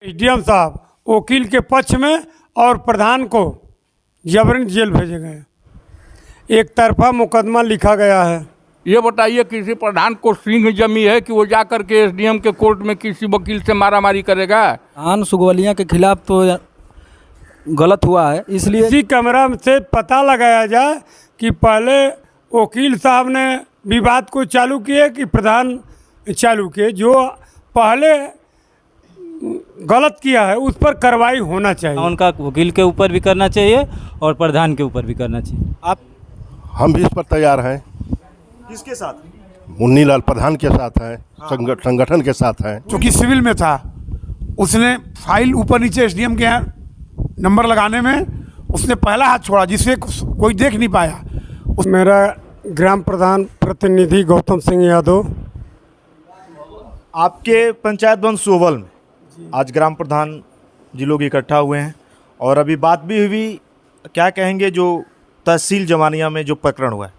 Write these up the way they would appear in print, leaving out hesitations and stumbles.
SDM साहब वकील के पक्ष में और प्रधान को जबरन जेल भेजे गए। एक तरफा मुकदमा लिखा गया है। ये बताइए किसी प्रधान को सिंह जमी है कि वो जा कर के एसडीएम के कोर्ट में किसी वकील से मारामारी करेगा। आन सुगवलिया के खिलाफ तो गलत हुआ है, इसलिए इसी कैमरा से पता लगाया जाए कि पहले वकील साहब ने विवाद को चालू किए कि प्रधान चालू किए। जो पहले गलत किया है उस पर कार्रवाई होना चाहिए। उनका वकील के ऊपर भी करना चाहिए और प्रधान के ऊपर भी करना चाहिए। आप हम भी इस पर तैयार हैं। किसके साथ? मुन्नीलाल प्रधान के साथ हैं, संगठन के साथ हैं। क्योंकि सिविल में था, उसने फाइल ऊपर नीचे एसडीएम के यहाँ नंबर लगाने में उसने पहला हाथ छोड़ा जिससे कोई देख नहीं पाया। मेरा ग्राम प्रधान प्रतिनिधि गौतम सिंह यादव। आपके पंचायत भवन सोवल में आज ग्राम प्रधान जी लोग इकट्ठा हुए हैं और अभी बात भी हुई। क्या कहेंगे जो तहसील जमानिया में जो प्रकरण हुआ है?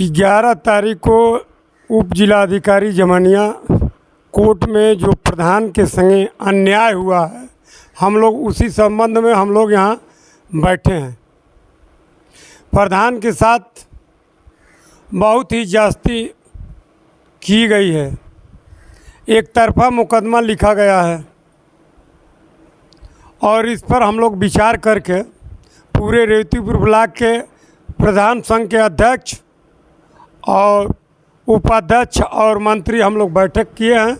11 तारीख को उप जिलाधिकारी जमानिया कोर्ट में जो प्रधान के संगे अन्याय हुआ है, हम लोग उसी संबंध में हम लोग यहाँ बैठे हैं। प्रधान के साथ बहुत ही जास्ती की गई है। एक तरफा मुकदमा लिखा गया है और इस पर हम लोग विचार करके पूरे रेवतीपुर ब्लॉक के प्रधान संघ के अध्यक्ष और उपाध्यक्ष और मंत्री हम लोग बैठक किए हैं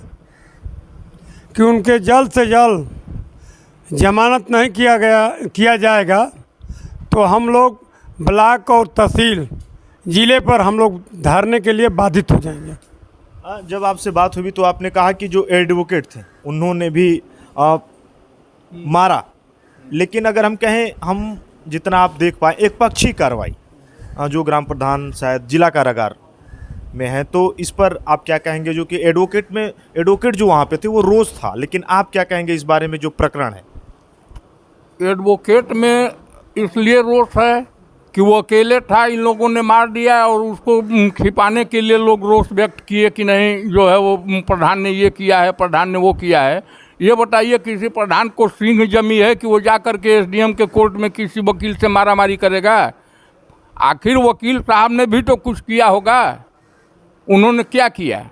कि उनके जल्द से जल्द जमानत नहीं किया जाएगा तो हम लोग ब्लॉक और तहसील ज़िले पर हम लोग धरने के लिए बाधित हो जाएंगे। जब आपसे बात हुई तो आपने कहा कि जो एडवोकेट थे उन्होंने भी मारा, लेकिन अगर हम कहें, हम जितना आप देख पाए, एक पक्षी कार्रवाई जो ग्राम प्रधान शायद जिला कारागार में है, तो इस पर आप क्या कहेंगे? जो कि एडवोकेट जो वहाँ पे थे वो रोज़ था, लेकिन आप क्या कहेंगे इस बारे में जो प्रकरण है? एडवोकेट में इसलिए रोष है कि वो अकेले था, इन लोगों ने मार दिया और उसको छिपाने के लिए लोग रोष व्यक्त किए कि नहीं जो है वो प्रधान ने ये किया है, प्रधान ने वो किया है। ये बताइए किसी प्रधान को सिंह जमी है कि वो जा कर के एसडीएम के कोर्ट में किसी वकील से मारामारी करेगा। आखिर वकील साहब ने भी तो कुछ किया होगा। उन्होंने क्या किया?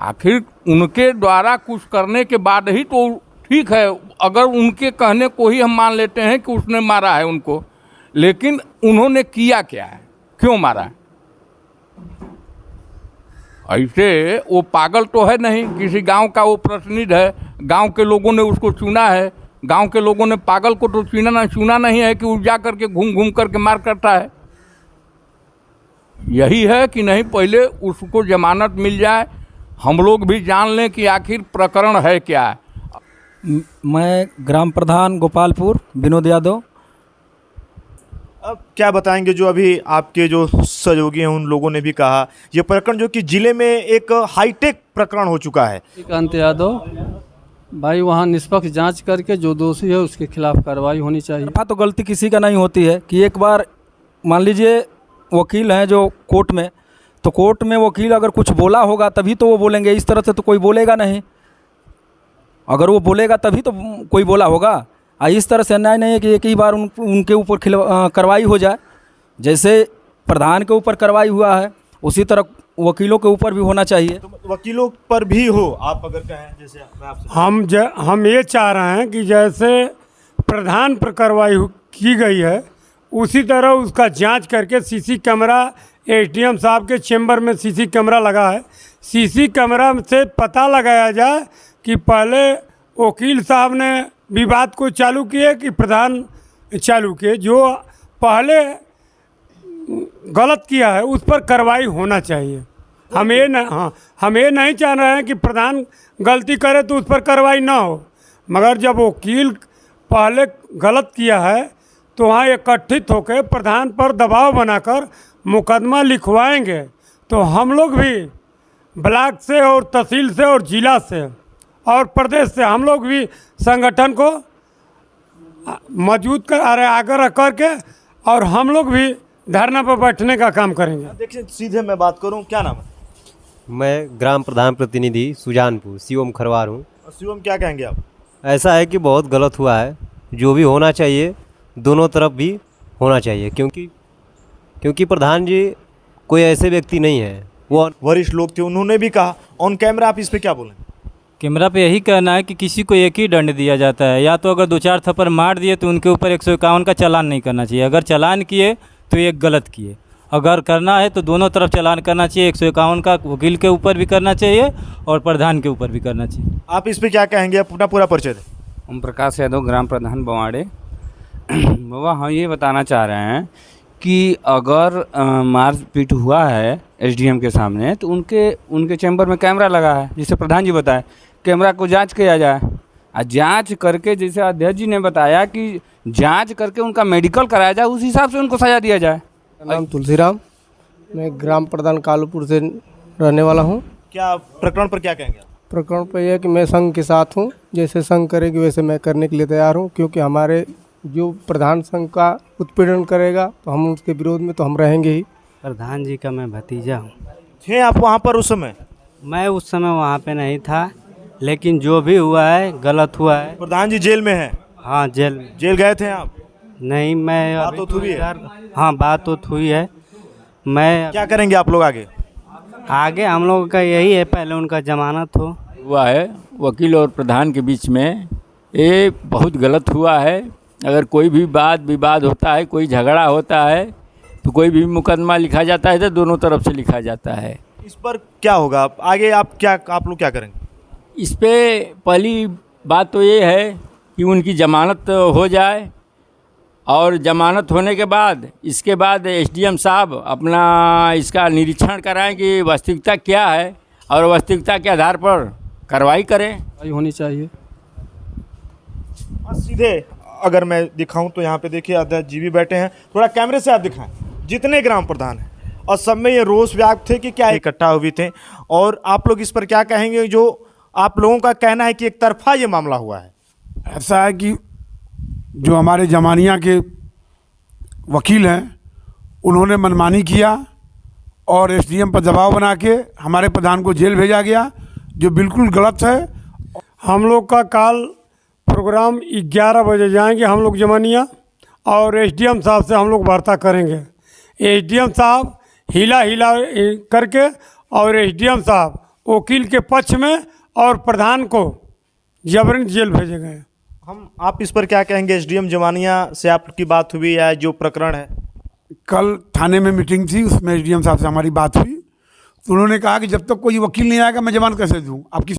आखिर उनके द्वारा कुछ करने के बाद ही तो ठीक है। अगर उनके कहने को ही हम मान लेते हैं कि उसने मारा है उनको, लेकिन उन्होंने किया क्या है, क्यों मारा है? ऐसे वो पागल तो है नहीं, किसी गांव का वो प्रतिनिधि है, गांव के लोगों ने उसको चुना है। गांव के लोगों ने पागल को तो चुना नहीं है कि वो जा करके घूम करके मार करता है। यही है कि नहीं, पहले उसको जमानत मिल जाए, हम लोग भी जान लें कि आखिर प्रकरण है क्या है। मैं ग्राम प्रधान गोपालपुर विनोद यादव। अब क्या बताएंगे जो अभी आपके जो सहयोगी हैं उन लोगों ने भी कहा ये प्रकरण जो कि जिले में एक हाईटेक प्रकरण हो चुका है। श्रीकांत यादव भाई, वहाँ निष्पक्ष जांच करके जो दोषी है उसके खिलाफ कार्रवाई होनी चाहिए। तो गलती किसी का नहीं होती है कि एक बार मान लीजिए वकील हैं जो कोर्ट में, तो कोर्ट में वकील अगर कुछ बोला होगा तभी तो वो बोलेंगे, इस तरह से तो कोई बोलेगा नहीं। अगर वो बोलेगा तभी तो कोई बोला होगा। इस तरह से अन्याय नहीं है कि एक ही बार उनके ऊपर कार्रवाई हो जाए। जैसे प्रधान के ऊपर कार्रवाई हुआ है उसी तरह वकीलों के ऊपर भी होना चाहिए। तो वकीलों पर भी हो, आप अगर कहें। जैसे मैं आपसे हम ये चाह रहे हैं कि जैसे प्रधान पर कार्रवाई की गई है उसी तरह उसका जांच करके सीसी कैमरा, एसडीएम साहब के चेंबर में सीसी कैमरा लगा है, सीसी कैमरा से पता लगाया जाए कि पहले वकील साहब ने विवाद को चालू किए कि प्रधान चालू किए। जो पहले गलत किया है उस पर कार्रवाई होना चाहिए। हम ये नहीं चाह रहे हैं कि प्रधान गलती करे तो उस पर कार्रवाई ना हो, मगर जब वकील पहले गलत किया है तो वहाँ एकत्रित होकर प्रधान पर दबाव बनाकर मुकदमा लिखवाएंगे तो हम लोग भी ब्लॉक से और तहसील से और जिला से और प्रदेश से हम लोग भी संगठन को मजबूत कर आगे रख करके और हम लोग भी धरना पर बैठने का काम करेंगे। देखिए, सीधे मैं बात करूं, क्या नाम है? मैं ग्राम प्रधान प्रतिनिधि सुजानपुर शिवम खरवार हूँ। शिवम, क्या कहेंगे आप? ऐसा है कि बहुत गलत हुआ है। जो भी होना चाहिए दोनों तरफ भी होना चाहिए, क्योंकि प्रधान जी कोई ऐसे व्यक्ति नहीं है, वो वरिष्ठ लोग थे, उन्होंने भी कहा ऑन कैमरा। आप इस पे क्या बोलें? कैमरा पे यही कहना है कि किसी को एक ही दंड दिया जाता है, या तो अगर 2-4 थप्पड़ मार दिए तो उनके ऊपर 151 का चालान नहीं करना चाहिए। अगर चालान किए तो एक गलत किए, अगर करना है तो दोनों तरफ चालान करना चाहिए। 151 का वकील के ऊपर भी करना चाहिए और प्रधान के ऊपर भी करना चाहिए। आप इस पे क्या कहेंगे? अपना पूरा परिचय दें। ओम प्रकाश यादव, ग्राम प्रधान बवाड़े। बाबा, हम ये बताना चाह रहे हैं कि अगर मारपीट हुआ है एसडीएम के सामने, तो उनके चैम्बर में कैमरा लगा है, जिसे प्रधान जी बताए, कैमरा को जांच किया जाए। और जांच करके, जैसे अध्यक्ष जी ने बताया कि जांच करके उनका मेडिकल कराया जाए, उस हिसाब से उनको सजा दिया जाए। नाम तुलसीराम, मैं ग्राम प्रधान कालूपुर से रहने वाला हूँ। क्या प्रकरण पर क्या कहेंगे आप? प्रकरण पर यह है कि मैं संघ के साथ हूँ। जैसे संघ करेगी वैसे मैं करने के लिए तैयार हूँ, क्योंकि हमारे जो प्रधान संघ का उत्पीड़न करेगा तो हम उसके विरोध में तो हम रहेंगे ही। प्रधान जी का मैं भतीजा हूँ। थे आप वहाँ पर उस समय? मैं उस समय वहाँ पे नहीं था, लेकिन जो भी हुआ है गलत हुआ है। प्रधान जी जेल में है? हाँ, जेल गए थे आप? नहीं, मैं बात तो हुई है? हाँ, बात तो हुई है। मैं क्या करेंगे आप लोग आगे? आगे हम लोगों का यही है, पहले उनका जमानत हो। हुआ है वकील और प्रधान के बीच में, ये बहुत गलत हुआ है। अगर कोई भी वाद विवाद होता है, कोई झगड़ा होता है, तो कोई भी मुकदमा लिखा जाता है तो दोनों तरफ से लिखा जाता है। इस पर क्या होगा आगे? आप लोग क्या करेंगे इस पे? पहली बात तो ये है कि उनकी ज़मानत हो जाए, और ज़मानत होने के बाद इसके बाद एसडीएम साहब अपना इसका निरीक्षण कराएं कि वास्तविकता क्या है, और वास्तविकता के आधार पर कार्रवाई करें। होनी चाहिए। सीधे अगर मैं दिखाऊं तो यहाँ पे देखिए अध्यक्ष जी भी बैठे हैं। थोड़ा कैमरे से आप दिखाएं। जितने ग्राम प्रधान हैं और सब में ये रोष व्याप्त थे कि क्या इकट्ठा हुए थे, और आप लोग इस पर क्या कहेंगे? जो आप लोगों का कहना है कि एक तरफा ये मामला हुआ है। ऐसा है कि जो हमारे जमानिया के वकील हैं, उन्होंने मनमानी किया और एसडीएम पर दबाव बना के हमारे प्रधान को जेल भेजा गया, जो बिल्कुल गलत है। हम लोग का काल प्रोग्राम 11 बजे जाएंगे हम लोग जमानिया, और एसडीएम साहब से हम लोग वार्ता करेंगे। एसडीएम साहब हिला करके, और एसडीएम साहब वकील के पक्ष में और प्रधान को जबरन जेल भेजे गए। आप इस पर क्या कहेंगे? एसडीएम जमानिया से आपकी बात हुई है? जो प्रकरण है, कल थाने में मीटिंग थी, उसमें एसडीएम साहब से हमारी बात हुई, तो उन्होंने कहा कि जब तक कोई वकील नहीं आएगा मैं जमानत कैसे दूँ। आपकी